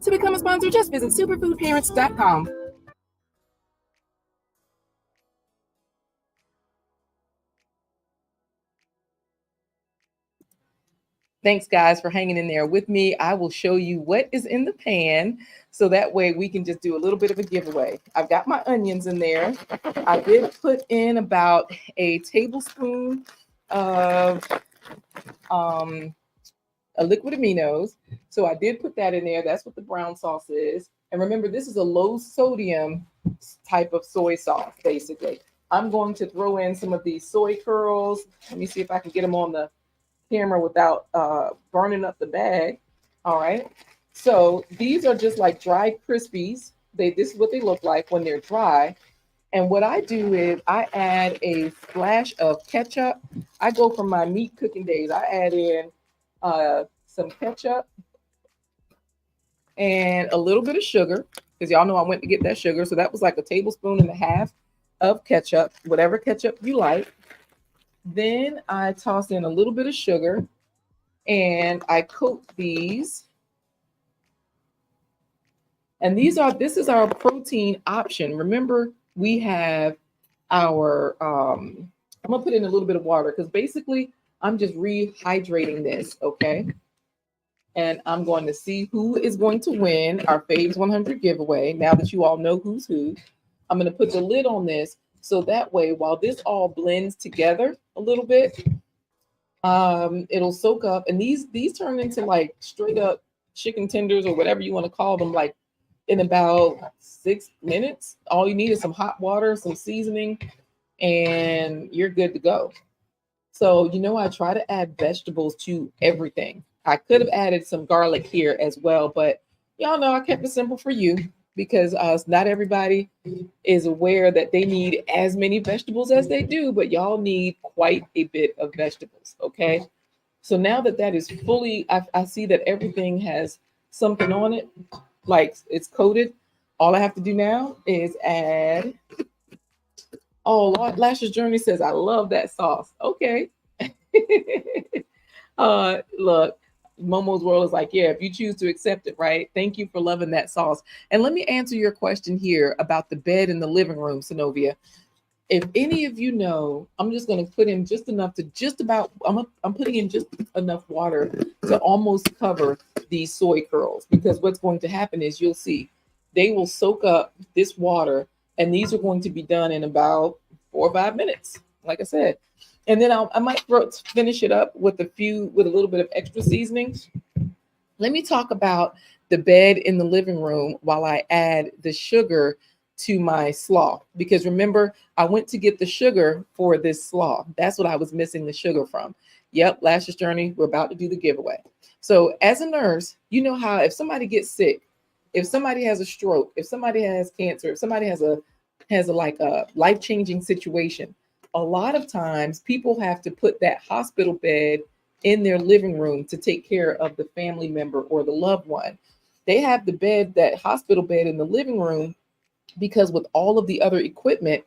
To become a sponsor, just visit superfoodparents.com. Thanks, guys, for hanging in there with me. I will show you what is in the pan, so that way we can just do a little bit of a giveaway. I've got my onions in there. I did put in about a tablespoon of a liquid aminos. So I did put that in there. That's what the brown sauce is. And remember, this is a low sodium type of soy sauce, basically. I'm going to throw in some of these soy curls. Let me see if I can get them on the camera without burning up the bag. All right. So these are just like dry Krispies. This is what they look like when they're dry. And what I do is I add a splash of ketchup. I go from my meat cooking days. I add in some ketchup and a little bit of sugar because y'all know I went to get that sugar. So that was like a tablespoon and a half of ketchup, whatever ketchup you like. Then I toss in a little bit of sugar and I coat these. And this is our protein option. Remember, we have our I'm gonna put in a little bit of water because basically I'm just rehydrating this, okay? And I'm going to see who is going to win our Faves 100 giveaway. Now that you all know who's who, I'm going to put the lid on this so that way, while this all blends together a little bit, it'll soak up. And these turn into like straight up chicken tenders or whatever you want to call them, like in about 6 minutes. All you need is some hot water, some seasoning, and you're good to go. So, I try to add vegetables to everything. I could have added some garlic here as well, but y'all know I kept it simple for you because not everybody is aware that they need as many vegetables as they do, but y'all need quite a bit of vegetables. Okay. So now that that is fully, I see that everything has something on it, like it's coated. All I have to do now is add. Oh, Lashes Journey says, I love that sauce. Okay. Look, Momo's World is like, yeah, if you choose to accept it, right? Thank you for loving that sauce. And let me answer your question here about the bed in the living room, Synovia. If any of you know, I'm just going to put in just enough to just about, I'm putting in just enough water to almost cover these soy curls because what's going to happen is you'll see they will soak up this water and these are going to be done in about 4 or 5 minutes, like I said. And then I might finish it up with with a little bit of extra seasoning. Let me talk about the bed in the living room while I add the sugar to my slaw. Because remember, I went to get the sugar for this slaw. That's what I was missing the sugar from. Yep, Lashes Journey, we're about to do the giveaway. So as a nurse, you know how if somebody gets sick, if somebody has a stroke, if somebody has cancer, if somebody has a like a life-changing situation, a lot of times people have to put that hospital bed in their living room to take care of the family member or the loved one. They have the bed, that hospital bed in the living room, because with all of the other equipment,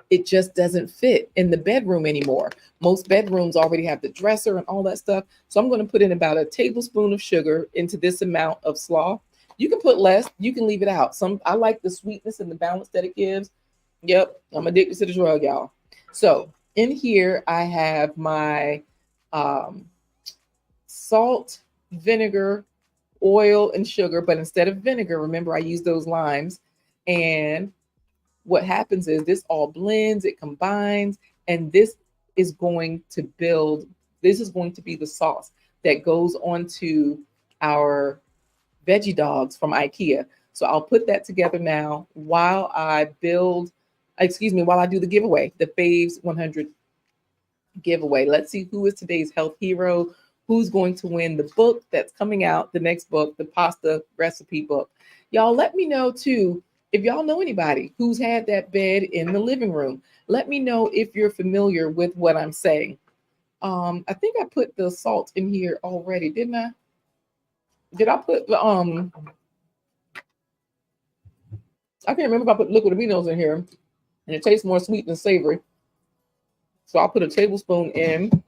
it just doesn't fit in the bedroom anymore. Most bedrooms already have the dresser and all that stuff. So I'm going to put in about a tablespoon of sugar into this amount of slaw. You can put less, you can leave it out. I like the sweetness and the balance that it gives. Yep, I'm addicted to the drug, y'all. So in here, I have my salt, vinegar, oil, and sugar. But instead of vinegar, remember I use those limes. And what happens is this all blends, it combines, and this is going to be the sauce that goes onto our veggie dogs from Ikea. So I'll put that together now while I while I do the giveaway, the Faves 100 giveaway. Let's see who is today's health hero, who's going to win the book that's coming out, the next book, the pasta recipe book. Y'all let me know too, if y'all know anybody who's had that bed in the living room. Let me know if you're familiar with what I'm saying. I think I put the salt in here already, didn't I? Did I put the I can't remember if I put liquid aminos in here, and it tastes more sweet than savory. So I'll put a tablespoon in.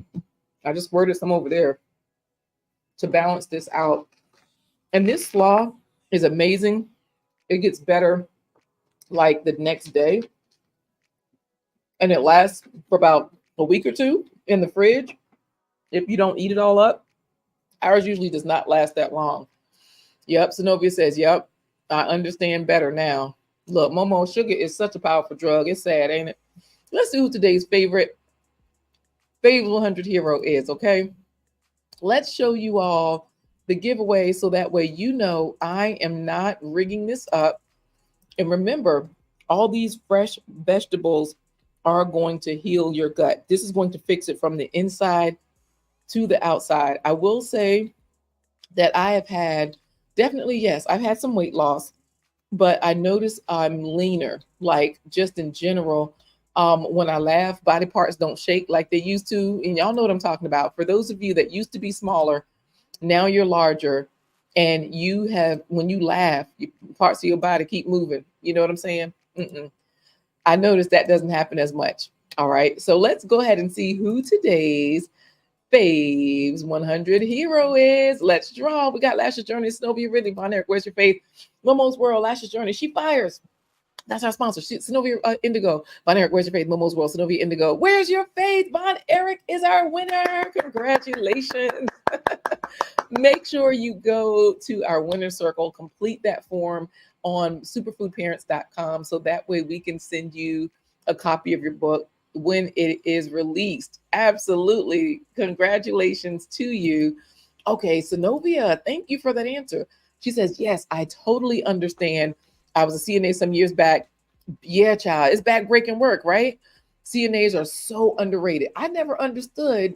I just squirted some over there to balance this out. And this slaw is amazing. It gets better like the next day. And it lasts for about a week or two in the fridge if you don't eat it all up. Ours usually does not last that long. Yep, Zenobia says, yep, I understand better now. Look, Momo, sugar is such a powerful drug. It's sad, ain't it? Let's see who today's favorite 100 hero is, okay? Let's show you all the giveaway so that way you know I am not rigging this up. And remember, all these fresh vegetables are going to heal your gut. This is going to fix it from the inside to the outside. I will say that I have had Definitely, yes. I've had some weight loss, but I notice I'm leaner, like just in general. When I laugh, body parts don't shake like they used to. And y'all know what I'm talking about. For those of you that used to be smaller, now you're larger, and you have, when you laugh, parts of your body keep moving. You know what I'm saying? Mm-mm. I noticed that doesn't happen as much. All right. So let's go ahead and see who today's Faves 100 hero is. Let's draw. We got Lashes Journey, Snovia Ridley, Von Eric, Where's Your Faith? Momo's World, Lashes Journey, She Fires. That's our sponsor, Synovia Indigo. Von Eric, Where's Your Faith? Momo's World, Synovia Indigo. Where's Your Faith? Von Eric is our winner. Congratulations. Make sure you go to our winner circle, complete that form on superfoodparents.com so that way we can send you a copy of your book when it is released. Absolutely. Congratulations to you. Okay, Synovia, thank you for that answer. She says, yes, I totally understand. I was a CNA some years back. Yeah, child, it's backbreaking work, right? CNAs are so underrated. I never understood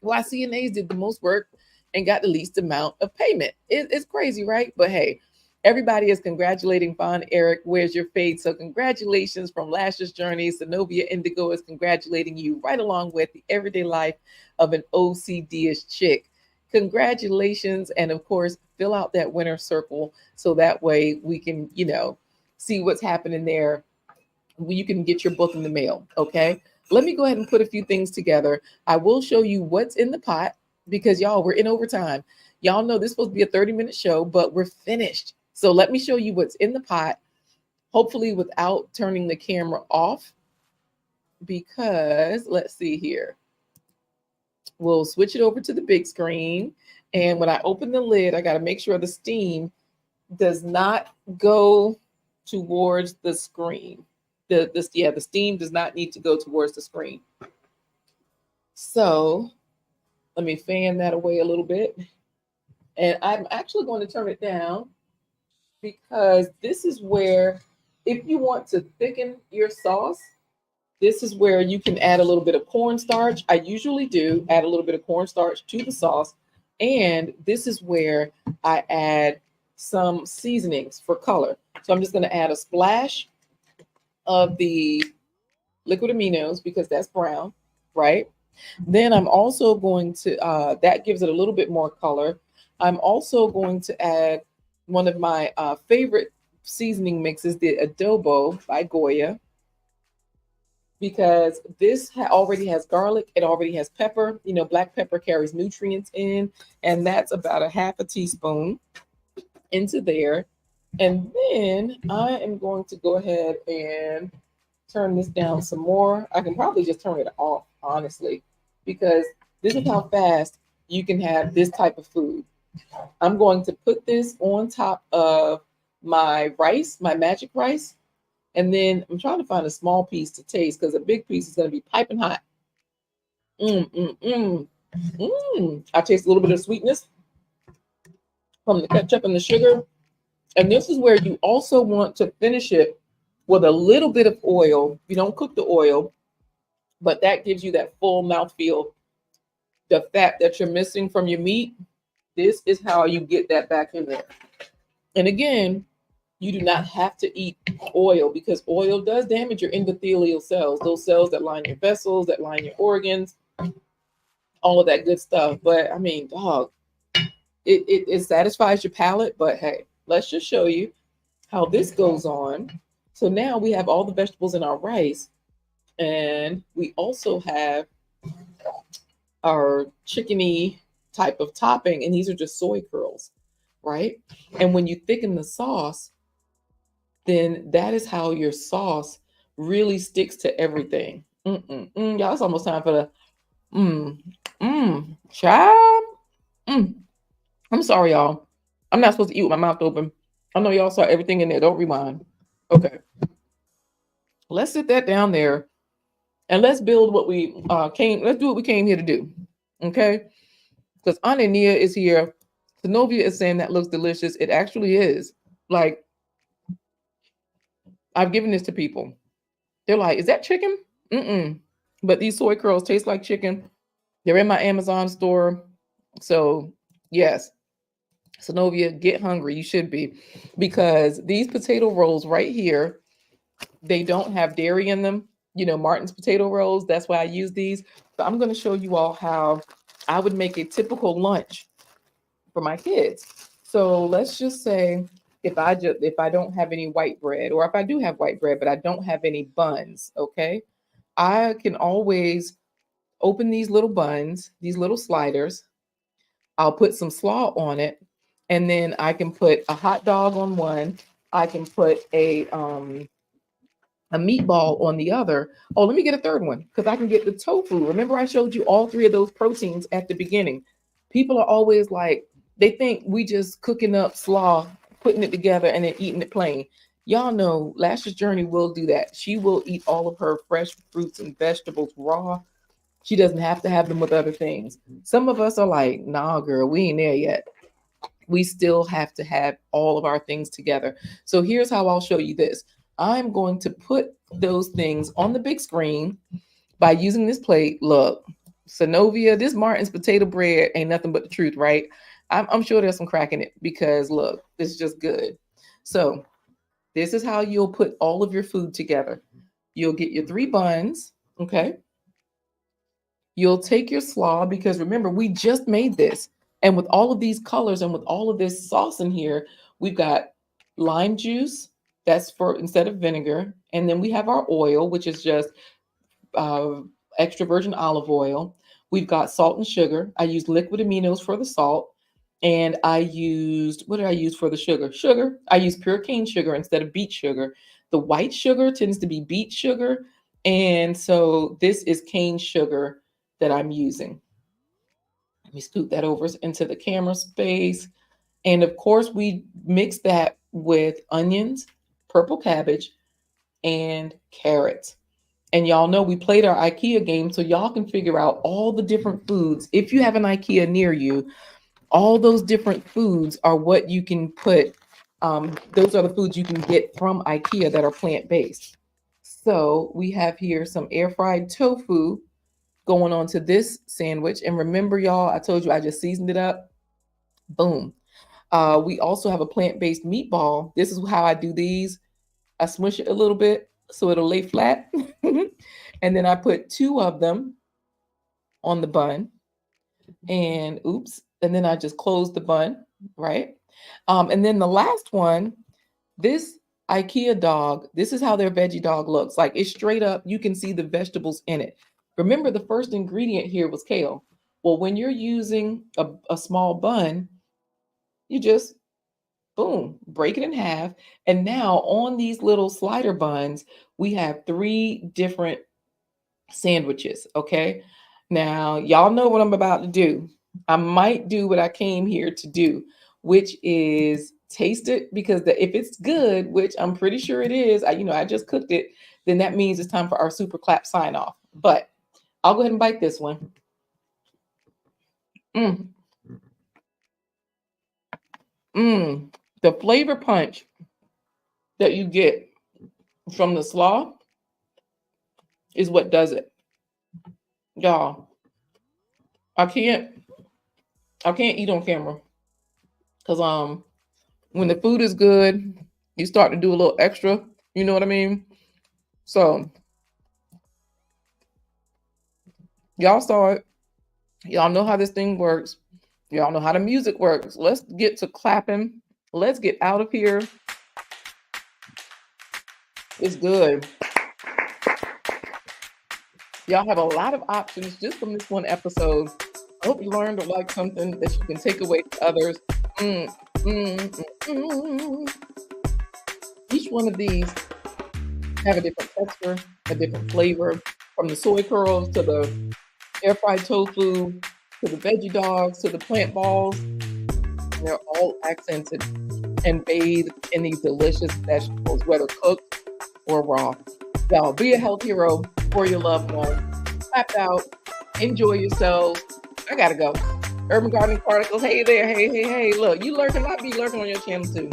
why CNAs did the most work and got the least amount of payment. It's crazy, right? But hey, everybody is congratulating Von Eric. Where's Your Faith? So congratulations from Lashes Journey. Synovia Indigo is congratulating you right along with the everyday life of an OCD-ish chick. Congratulations. And of course, fill out that winner circle so that way we can, see what's happening there. You can get your book in the mail. Okay. Let me go ahead and put a few things together. I will show you what's in the pot because y'all, we're in overtime. Y'all know this is supposed to be a 30-minute show, but we're finished. So let me show you what's in the pot, hopefully without turning the camera off, because let's see here. We'll switch it over to the big screen. And when I open the lid, I got to make sure the steam does not go towards the screen. The steam does not need to go towards the screen. So let me fan that away a little bit. And I'm actually going to turn it down because this is where, if you want to thicken your sauce, this is where you can add a little bit of cornstarch. I usually do add a little bit of cornstarch to the sauce. And this is where I add some seasonings for color. So I'm just going to add a splash of the liquid aminos because that's brown, right? Then I'm also going to, that gives it a little bit more color. I'm also going to add one of my favorite seasoning mixes, the adobo by Goya, because this already has garlic. It already has pepper. Black pepper carries nutrients in, and that's about a half a teaspoon into there. And then I am going to go ahead and turn this down some more. I can probably just turn it off, honestly, because this is how fast you can have this type of food. I'm going to put this on top of my rice, my magic rice. And then I'm trying to find a small piece to taste because a big piece is going to be piping hot. I taste a little bit of sweetness from the ketchup and the sugar. And this is where you also want to finish it with a little bit of oil. You don't cook the oil, but that gives you that full mouthfeel. The fat that you're missing from your meat, this is how you get that back in there. And again, you do not have to eat oil because oil does damage your endothelial cells, those cells that line your vessels, that line your organs, all of that good stuff. But I mean, dog, it satisfies your palate. But hey, let's just show you how this goes on. So now we have all the vegetables in our rice, and we also have our chickeny type of topping, and these are just soy curls, right? And when you thicken the sauce, then that is how your sauce really sticks to everything. Y'all, it's almost time for the child. I'm sorry, y'all. I'm not supposed to eat with my mouth open. I know y'all saw everything in there. Don't rewind. Okay. Let's sit that down there and let's build what we let's do what we came here to do. Okay? Because Aunt Nia is here. Synovia is saying that looks delicious. It actually is. Like, I've given this to people. They're like, is that chicken? But these soy curls taste like chicken. They're in my Amazon store. So, yes. Synovia, get hungry. You should be, because these potato rolls right here, they don't have dairy in them. You know, Martin's potato rolls. That's why I use these. But I'm going to show you all how I would make a typical lunch for my kids. So let's just say if I don't have any white bread, or if I do have white bread but I don't have any buns, okay? I can always open these little buns, these little sliders. I'll put some slaw on it, and then I can put a hot dog on one. I can put a meatball on the other. Oh, let me get a third one because I can get the tofu. Remember, I showed you all three of those proteins at the beginning. People are always like, they think we just cooking up slaw, putting it together, and then eating it plain. Y'all know Lash's Journey will do that. She will eat all of her fresh fruits and vegetables raw. She doesn't have to have them with other things. Some of us are like, nah, girl, we ain't there yet. We still have to have all of our things together. So here's how I'll show you this. I'm going to put those things on the big screen by using this plate. Look, Synovia, this Martin's potato bread ain't nothing but the truth, right? I'm sure there's some crack in it because look, it's just good. So this is how you'll put all of your food together. You'll get your 3 buns, okay? You'll take your slaw because remember, we just made this. And with all of these colors and with all of this sauce in here, we've got lime juice, that's for instead of vinegar. And then we have our oil, which is just uh, extra virgin olive oil. We've got salt and sugar. I used liquid aminos for the salt. And I used, what did I use for the sugar? Sugar. I used pure cane sugar instead of beet sugar. The white sugar tends to be beet sugar. And so this is cane sugar that I'm using. Let me scoot that over into the camera space. And of course, we mix that with onions, purple cabbage, and carrots. And y'all know we played our Ikea game, so y'all can figure out all the different foods. If you have an Ikea near you, all those different foods are what you can put. Those are the foods you can get from Ikea that are plant-based. So we have here some air fried tofu going on to this sandwich. And remember, y'all, I told you I just seasoned it up. Boom. We also have a plant-based meatball. This is how I do these. I smush it a little bit so it'll lay flat. And then I put 2 of them on the bun. And oops. And then I just close the bun, right? And then the last one, this IKEA dog, this is how their veggie dog looks. Like it's straight up, you can see the vegetables in it. Remember, the first ingredient here was kale. Well, when you're using a small bun, you just, boom, break it in half. And now on these little slider buns, we have 3 different sandwiches, okay? Now, y'all know what I'm about to do. I might do what I came here to do, which is taste it because if it's good, which I'm pretty sure it is, I just cooked it, then that means it's time for our super clap sign off. But I'll go ahead and bite this one. Mm. The flavor punch that you get from the slaw is what does it. Y'all, I can't eat on camera because when the food is good, you start to do a little extra, you know what I mean? So y'all saw it. Y'all know how this thing works. Y'all know how the music works. Let's get to clapping. Let's get out of here. It's good. Y'all have a lot of options just from this one episode. I hope you learned or liked something that you can take away to others. Each one of these have a different texture, a different flavor, from the soy curls to the air fried tofu, to the veggie dogs, to the plant balls. They're all accented and bathed in these delicious vegetables, whether cooked or raw. Y'all, be a health hero for your loved one. Clap out. Enjoy yourselves. I gotta go. Urban Gardening Particles. Hey there. Hey. Look, you lurking. I'll be lurking on your channel too.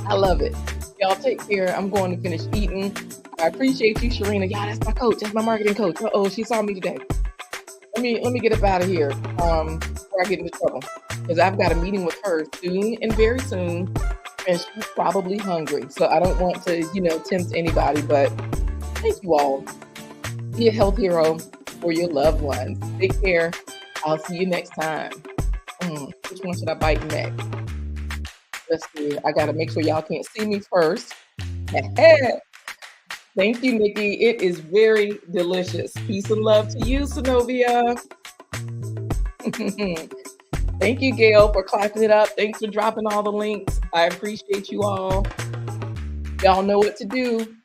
I love it. Y'all take care. I'm going to finish eating. I appreciate you, Sharina. Y'all, that's my coach. That's my marketing coach. Uh-oh, she saw me today. Let me get up out of here before I get into trouble. because I've got a meeting with her soon and very soon, and she's probably hungry. So I don't want to, tempt anybody, but thank you all. Be a health hero for your loved ones. Take care. I'll see you next time. Which one should I bite next? Let's see. I got to make sure y'all can't see me first. Thank you, Nikki. It is very delicious. Peace and love to you, Synovia. Thank you, Gail, for clapping it up. Thanks for dropping all the links. I appreciate you all. Y'all know what to do.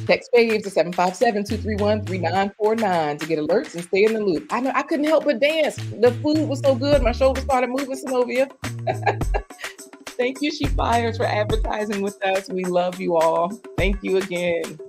Text faves to 757-231-3949 to get alerts and stay in the loop. I know I couldn't help but dance. The food was so good. My shoulders started moving, Synovia. Thank you, She Fires, for advertising with us. We love you all. Thank you again.